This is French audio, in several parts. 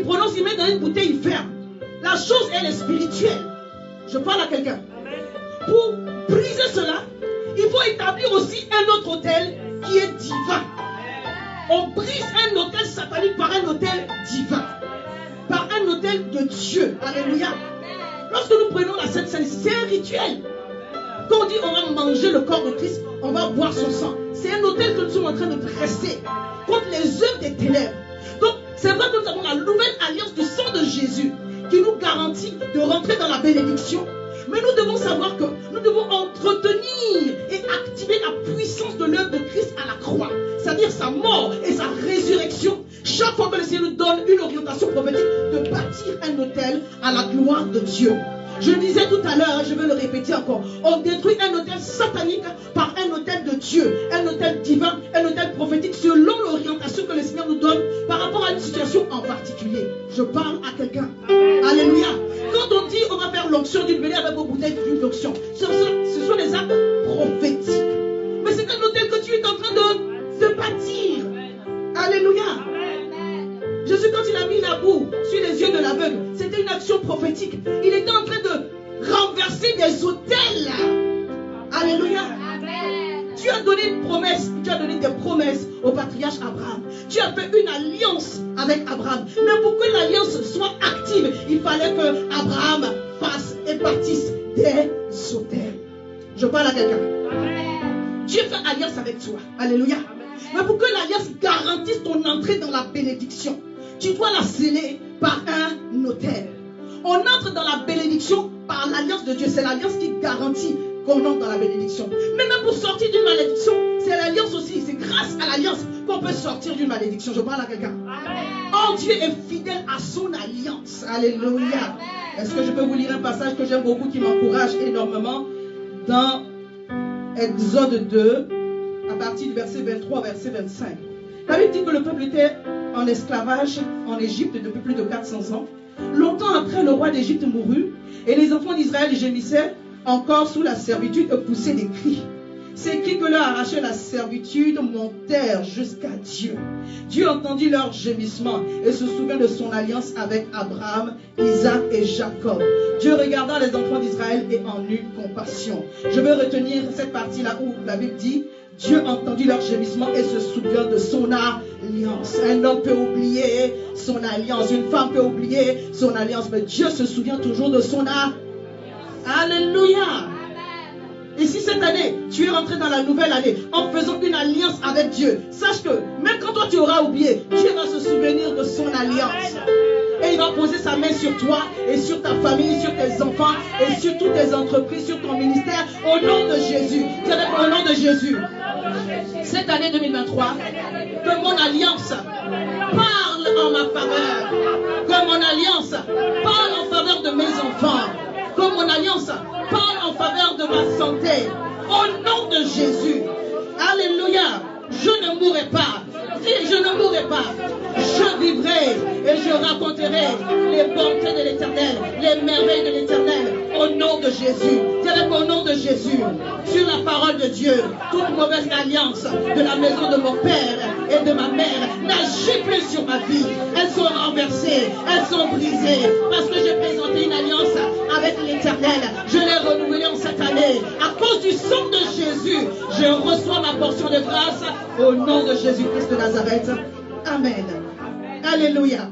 il prononce, il met dans une bouteille, il ferme. La chose, elle est spirituelle. Je parle à quelqu'un. Pour briser cela, il faut établir aussi un autre autel qui est divin. On brise un autel satanique par un autel divin. Par un autel de Dieu. Alléluia. Lorsque nous prenons la Sainte Seine, c'est un rituel. Quand on dit on va manger le corps de Christ, on va boire son sang. C'est un autel que nous sommes en train de dresser contre les œuvres des ténèbres. Donc, c'est vrai que nous avons la nouvelle alliance du sang de Jésus qui nous garantit de rentrer dans la bénédiction. Mais nous devons savoir que nous devons entretenir et activer la puissance de l'œuvre de Christ à la croix. C'est-à-dire sa mort et sa résurrection. Chaque fois que le Seigneur nous donne une orientation prophétique, de bâtir un autel à la gloire de Dieu. Je le disais tout à l'heure, je vais le répéter encore. On détruit un autel satanique par un autel de Dieu, un autel divin, un autel prophétique selon l'orientation que le Seigneur nous donne par rapport à une situation en particulier. Je parle à quelqu'un. Alléluia. Quand on dit on va faire l'onction d'une venez avec vos bouteilles d'une onction, ce sont des actes prophétiques. Mais c'est un autel que tu es en train de bâtir. Alléluia. Jésus, quand il a mis la boue sur les yeux de l'aveugle, c'était une action prophétique. Il était en train de renverser des autels. Alléluia. Tu as donné une promesse, tu as donné des promesses au patriarche Abraham. Tu as fait une alliance avec Abraham. Mais pour que l'alliance soit active, il fallait que Abraham fasse et bâtisse des autels. Je parle à quelqu'un. Dieu fait alliance avec toi. Alléluia. Mais pour que l'alliance garantisse ton entrée dans la bénédiction, tu dois la sceller par un autel. On entre dans la bénédiction par l'alliance de Dieu. C'est l'alliance qui garantit qu'on entre dans la bénédiction. Mais même pour sortir d'une malédiction, c'est l'alliance aussi. C'est grâce à l'alliance qu'on peut sortir d'une malédiction. Je parle à quelqu'un. Oh, Dieu est fidèle à son alliance. Alléluia. Est-ce que je peux vous lire un passage que j'aime beaucoup, qui m'encourage énormément, dans Exode 2, à partir du verset 23 verset 25. La Bible dit que le peuple était en esclavage en Égypte depuis plus de 400 ans. Longtemps après, le roi d'Égypte mourut, et les enfants d'Israël gémissaient encore sous la servitude et poussaient des cris. Ces cris que leur arrachait la servitude montèrent jusqu'à Dieu. Dieu entendit leurs gémissements et se souvint de son alliance avec Abraham, Isaac et Jacob. Dieu regarda les enfants d'Israël et en eut compassion. Je veux retenir cette partie-là où la Bible dit Dieu entendit leurs gémissements et se souvient de son alliance. Un homme peut oublier son alliance, une femme peut oublier son alliance, mais Dieu se souvient toujours de son alliance. Alléluia. Et si cette année, tu es rentré dans la nouvelle année en faisant une alliance avec Dieu, sache que même quand toi tu auras oublié, Dieu va se souvenir de son alliance. Et il va poser sa main sur toi et sur ta famille, sur tes enfants et sur toutes tes entreprises, sur ton ministère, au nom de Jésus. Au nom de Jésus. Cette année 2023, que mon alliance parle en ma faveur. Que mon alliance parle en faveur de mes enfants. Que mon alliance parle en faveur de ma santé. Au nom de Jésus. Alléluia. Je ne mourrai pas. Si je ne mourrai pas, je vivrai et je raconterai les bontés de l'Éternel, les merveilles de l'Éternel. Au nom de Jésus. Dirais au nom de Jésus. Sur la parole de Dieu, toute mauvaise alliance de la maison de mon père et de ma mère n'agit plus sur ma vie. Elles sont renversées, elles sont brisées, parce que j'ai présenté une alliance avec l'Éternel. Je l'ai renouvelée en cette année. À cause du sang de Jésus, je reçois ma portion de grâce au nom de Jésus-Christ de Nazareth. Amen. Alléluia.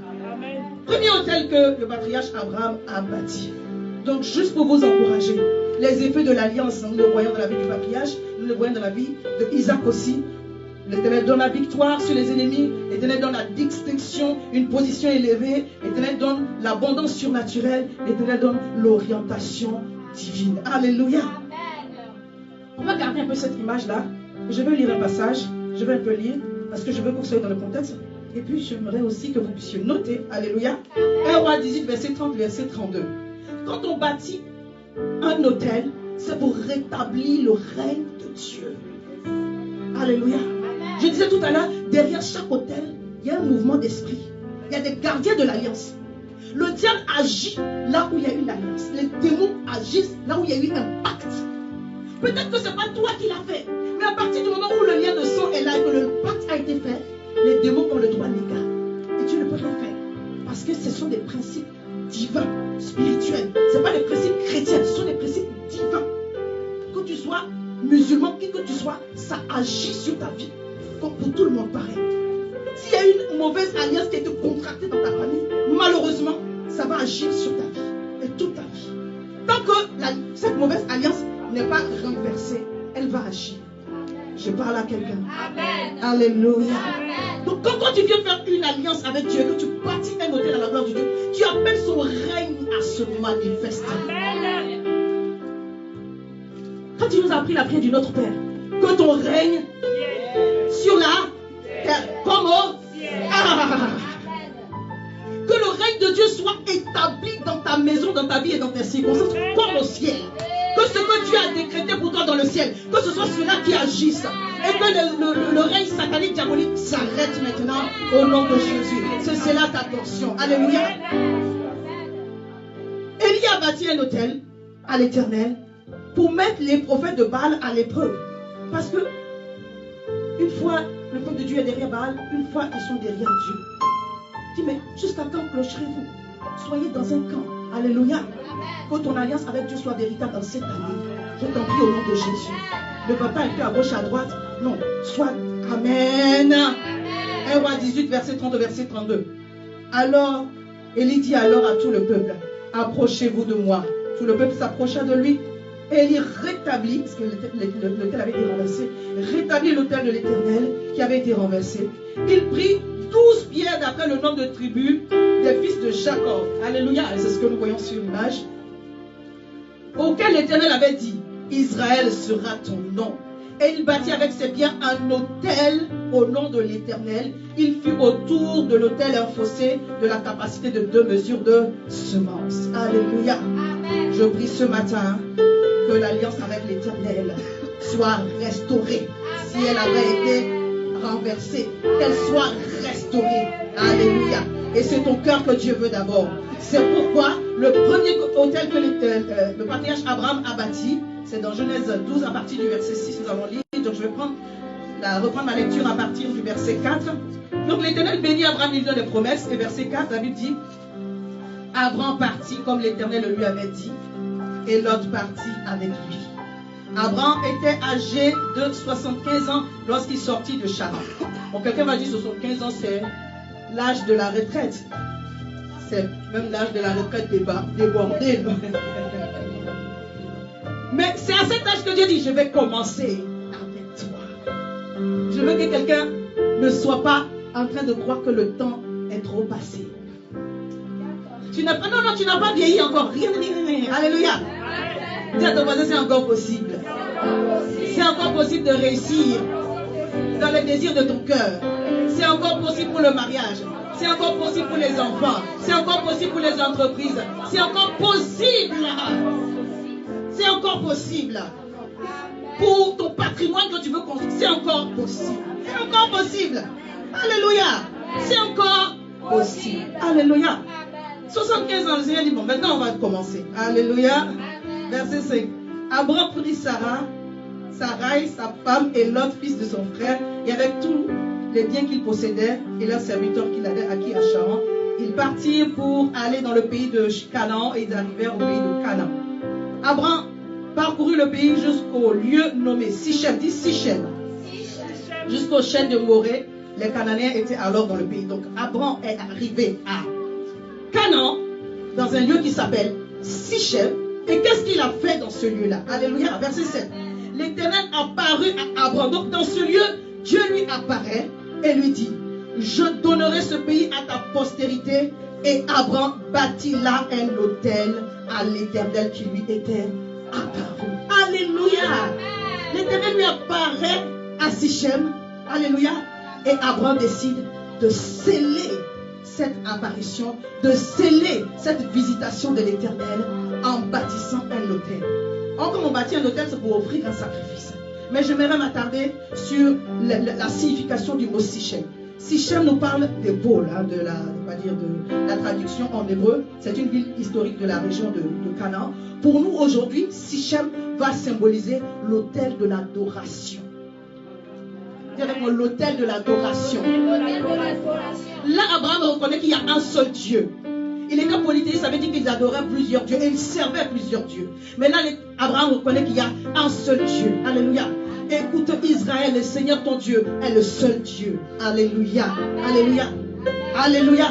Premier autel que le patriarche Abraham a bâti. Donc, juste pour vous encourager, les effets de l'alliance, nous le voyons dans la vie du patriarche, nous le voyons dans la vie d'Isaac aussi. L'Éternel donne la victoire sur les ennemis, l'Éternel donne la distinction, une position élevée, l'Éternel donne l'abondance surnaturelle, l'Éternel donne l'orientation divine. Alléluia. On va garder un peu cette image-là. Je vais lire un passage, je vais un peu lire, parce que je veux que vous soyez dans le contexte. Et puis, j'aimerais aussi que vous puissiez noter, alléluia, 1 Roi 18, verset 30, verset 32. Quand on bâtit un autel, c'est pour rétablir le règne de Dieu. Alléluia. Je disais tout à l'heure, derrière chaque autel, il y a un mouvement d'esprit. Il y a des gardiens de l'alliance. Le diable agit là où il y a une alliance. Les démons agissent là où il y a eu un pacte. Peut-être que ce n'est pas toi qui l'as fait. Mais à partir du moment où le lien de sang est là et que le pacte a été fait, les démons ont le droit légal. Et Dieu ne peut rien faire. Parce que ce sont des principes divins, spirituels. Ce ne sont pas des principes chrétiens, ce sont des principes divins. Que tu sois musulman, qui que tu sois, ça agit sur ta vie. Comme pour tout le monde pareil. S'il y a une mauvaise alliance qui a été contractée dans ta famille, malheureusement, ça va agir sur ta vie et toute ta vie. Tant que cette mauvaise alliance n'est pas renversée, elle va agir. Je parle à quelqu'un. Alléluia. Donc quand tu viens faire une alliance avec Dieu, que tu bâtis un autel à la gloire de Dieu, tu appelles son règne à se manifester. Amen. Quand tu nous as appris la prière du Notre Père, que ton règne sur la terre comme au ciel. Que le règne de Dieu soit établi dans ta maison, dans ta vie et dans tes circonstances comme au ciel. Que ce que Dieu a décrété pour toi dans le ciel, que ce soit cela qui agisse. Et que le règne satanique, diabolique s'arrête maintenant au nom de Jésus. C'est cela ta portion. Alléluia. Élie a bâti un autel à l'Éternel pour mettre les prophètes de Baal à l'épreuve. Parce que une fois le peuple de Dieu est derrière Baal, une fois ils sont derrière Dieu. Dis, mais jusqu'à quand clocherez-vous? Soyez dans un camp. Alléluia. Que ton alliance avec Dieu soit véritable dans cette année. Je t'en prie au nom de Jésus. Ne va pas un peu à gauche, à droite. Non. Soit Amen. 1 Roi 18, verset 30, verset 32. Alors, Élie dit alors à tout le peuple, approchez-vous de moi. Tout le peuple s'approcha de lui. Et il rétablit, parce que l'autel avait été renversé, rétablit l'autel de l'Éternel qui avait été renversé. Il prit 12 pierres d'après le nombre de tribus des fils de Jacob. Alléluia. Et c'est ce que nous voyons sur l'image. Auquel l'Éternel avait dit, Israël sera ton nom. Et il bâtit avec ses pierres un autel au nom de l'Éternel. Il fit autour de l'autel un fossé de la capacité de 2 mesures de semence. Alléluia. Amen. Je prie ce matin que l'alliance avec l'Éternel soit restaurée. Si elle avait été renversée, qu'elle soit restaurée. Alléluia. Et c'est ton cœur que Dieu veut d'abord. C'est pourquoi le premier autel que le patriarche Abraham a bâti, c'est dans Genèse 12 à partir du verset 6, nous allons lire. Donc je vais reprendre ma lecture à partir du verset 4. Donc l'Éternel bénit Abraham, il donne des promesses. Et verset 4, la Bible dit, Abraham partit comme l'Éternel le lui avait dit, et Lot partit avec lui. Abraham était âgé de 75 ans lorsqu'il sortit de Charan. Bon, quelqu'un va dire 75 ans, c'est l'âge de la retraite. C'est même l'âge de la retraite débordé. Mais c'est à cet âge que Dieu dit, je vais commencer avec toi. Je veux que quelqu'un ne soit pas en train de croire que le temps est trop passé. Tu n'as pas vieilli encore. Rien. Alléluia. Dis à ton voisin, c'est encore possible. C'est encore possible de réussir dans les désirs de ton cœur. C'est encore possible pour le mariage. C'est encore possible pour les enfants. C'est encore possible pour les entreprises. C'est encore possible. C'est encore possible. Pour ton patrimoine que tu veux construire, c'est encore possible. C'est encore possible. Alléluia. C'est encore possible. Alléluia. 75 ans, le Seigneur dit, bon, maintenant on va commencer. Alléluia. Verset 5. Abraham prit Sarai, sa femme, et Lot, fils de son frère, et avec tous les biens qu'il possédait, et leurs serviteurs qu'il avait acquis à Charan, ils partirent pour aller dans le pays de Canaan, et ils arrivèrent au pays de Canaan. Abraham parcourut le pays jusqu'au lieu nommé Sichem, dit Sichem, jusqu'au chêne de Morée. Les Cananéens étaient alors dans le pays. Donc Abraham est arrivé à Canaan, dans un lieu qui s'appelle Sichem. Et qu'est-ce qu'il a fait dans ce lieu-là? Alléluia. Verset 7. L'Éternel apparut à Abraham. Donc dans ce lieu, Dieu lui apparaît et lui dit, je donnerai ce pays à ta postérité. Et Abraham bâtit là un autel à l'Éternel qui lui était apparu. Alléluia. L'Éternel lui apparaît à Sichem. Alléluia. Et Abraham décide de sceller cette apparition, de sceller cette visitation de l'Éternel en bâtissant un autel. Or, comme on bâtit un autel, c'est pour offrir un sacrifice. Mais j'aimerais m'attarder sur la signification du mot Sichem. Sichem nous parle des pôles, de la traduction en hébreu. C'est une ville historique de la région de Canaan. Pour nous, aujourd'hui, Sichem va symboliser l'autel de l'adoration. Dis avec moi, l'autel de l'adoration. Là, Abraham reconnaît qu'il y a un seul Dieu. Il était polythéiste, ça veut dire qu'ils adoraient plusieurs dieux et ils servaient plusieurs dieux. Mais là, Abraham reconnaît qu'il y a un seul Dieu. Alléluia. Écoute Israël, le Seigneur ton Dieu est le seul Dieu. Alléluia. Alléluia. Alléluia.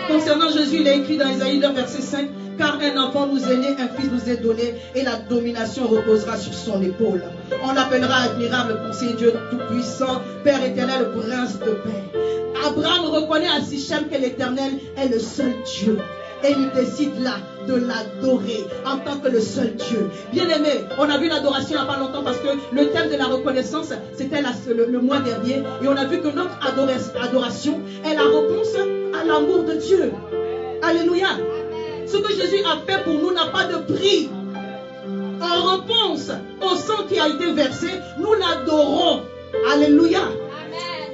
Concernant Jésus, il est écrit dans Isaïe 9, verset 5. Car un enfant nous est né, un fils nous est donné, et la domination reposera sur son épaule. On l'appellera admirable, conseiller Dieu tout-puissant, Père éternel, prince de paix. Abraham reconnaît à Sichem que l'Éternel est le seul Dieu. Et il décide là de l'adorer en tant que le seul Dieu. Bien aimé, on a vu l'adoration il n'y a pas longtemps parce que le thème de la reconnaissance, c'était le mois dernier. Et on a vu que notre adoration est la réponse à l'amour de Dieu. Alléluia. Ce que Jésus a fait pour nous n'a pas de prix. En réponse au sang qui a été versé, nous l'adorons. Alléluia.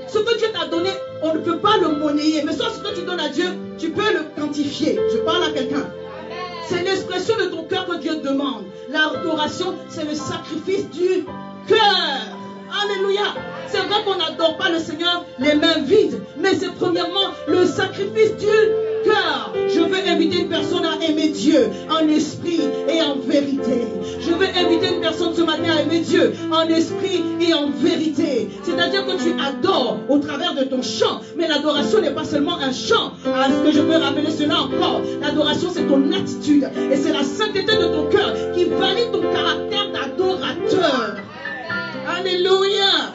Ce que Dieu t'a donné, on ne peut pas le monnayer. Mais sauf ce que tu donnes à Dieu, tu peux le quantifier. Je parle à quelqu'un. C'est l'expression de ton cœur que Dieu demande. L'adoration, c'est le sacrifice du cœur. Alléluia. C'est vrai qu'on n'adore pas le Seigneur les mains vides. Mais c'est premièrement le sacrifice du cœur. Je veux inviter une personne à aimer Dieu en esprit et en vérité. Je veux inviter une personne ce matin à aimer Dieu en esprit et en vérité. C'est-à-dire que tu adores au travers de ton chant. Mais l'adoration n'est pas seulement un chant. Est-ce que je peux rappeler cela encore? L'adoration, c'est ton attitude. Et c'est la sainteté de ton cœur qui valide ton caractère d'adorateur. Alléluia.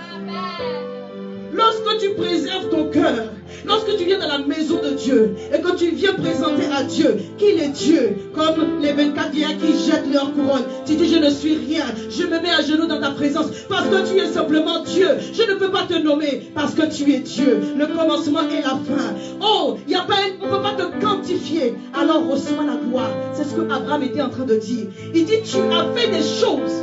Lorsque tu préserves ton cœur, lorsque tu viens dans la maison de Dieu et que tu viens présenter à Dieu qu'il est Dieu, comme les 24 vieillards qui jettent leur couronne, tu dis je ne suis rien, je me mets à genoux dans ta présence parce que tu es simplement Dieu. Je ne peux pas te nommer parce que tu es Dieu, le commencement et la fin. Oh, on ne peut pas te quantifier, alors reçois la gloire. C'est ce que Abraham était en train de dire. Il dit tu as fait des choses,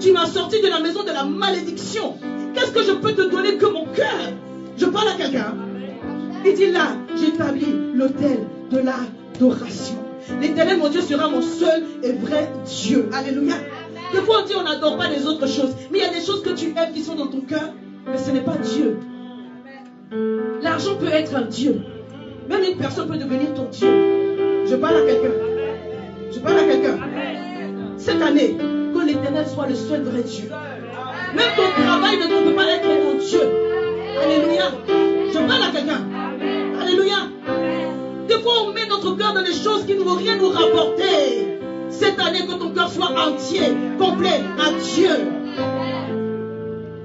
tu m'as sorti de la maison de la malédiction. Qu'est-ce que je peux te donner que mon cœur? Je parle à quelqu'un. Il dit là, j'établis l'autel de l'adoration. L'Éternel, mon Dieu, sera mon seul et vrai Dieu. Alléluia. Des fois, on dit on n'adore pas les autres choses. Mais il y a des choses que tu aimes qui sont dans ton cœur. Mais ce n'est pas Dieu. L'argent peut être un Dieu. Même une personne peut devenir ton Dieu. Je parle à quelqu'un. Je parle à quelqu'un. Cette année, que l'Éternel soit le seul vrai Dieu. Même ton travail ne peut pas être ton Dieu. Alléluia. Je parle à quelqu'un. Alléluia. Des fois, on met notre cœur dans des choses qui ne vont rien nous rapporter. Cette année, que ton cœur soit entier, complet à Dieu.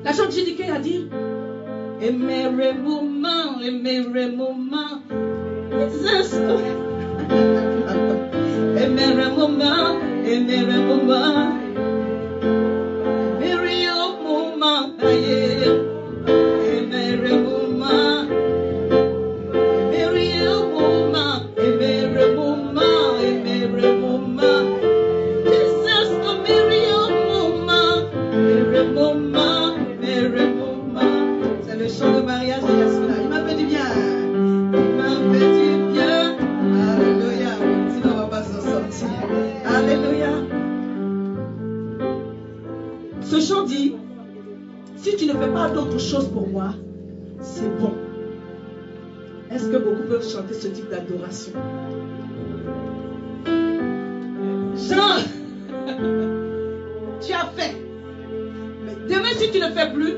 La chante Jédiquée a dit aimer moment, aimer moment. Aimer moment, aimer moment. C'est le chant de mariage de Yasmina. Il m'a fait du bien. Il m'a fait du bien. Alléluia. Sinon on ne va pas s'en sortir. Alléluia. Ce chant dit, si tu ne fais pas d'autre chose pour moi, c'est bon. Est-ce que beaucoup peuvent chanter ce type d'adoration? Jean, tu as fait. Mais demain, si tu ne fais plus,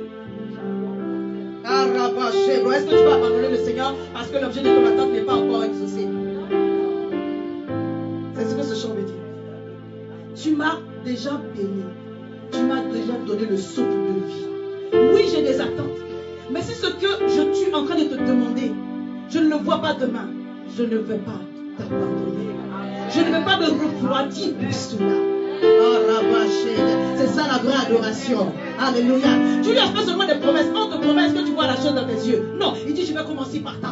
est-ce que tu vas abandonner le Seigneur parce que l'objet de ton attente n'est pas encore exaucé? C'est ce que ce chant veut dire. Tu m'as déjà béni. Tu m'as déjà donné le souffle de vie. Oui, j'ai des attentes. Mais si ce que je suis en train de te demander, je ne le vois pas demain, je ne vais pas t'abandonner. Je ne vais pas me refroidir pour cela. C'est ça la vraie adoration. Alléluia. Tu lui as fait seulement des promesses. On te promet que tu vois la chose dans tes yeux. Non, il dit je vais commencer par ta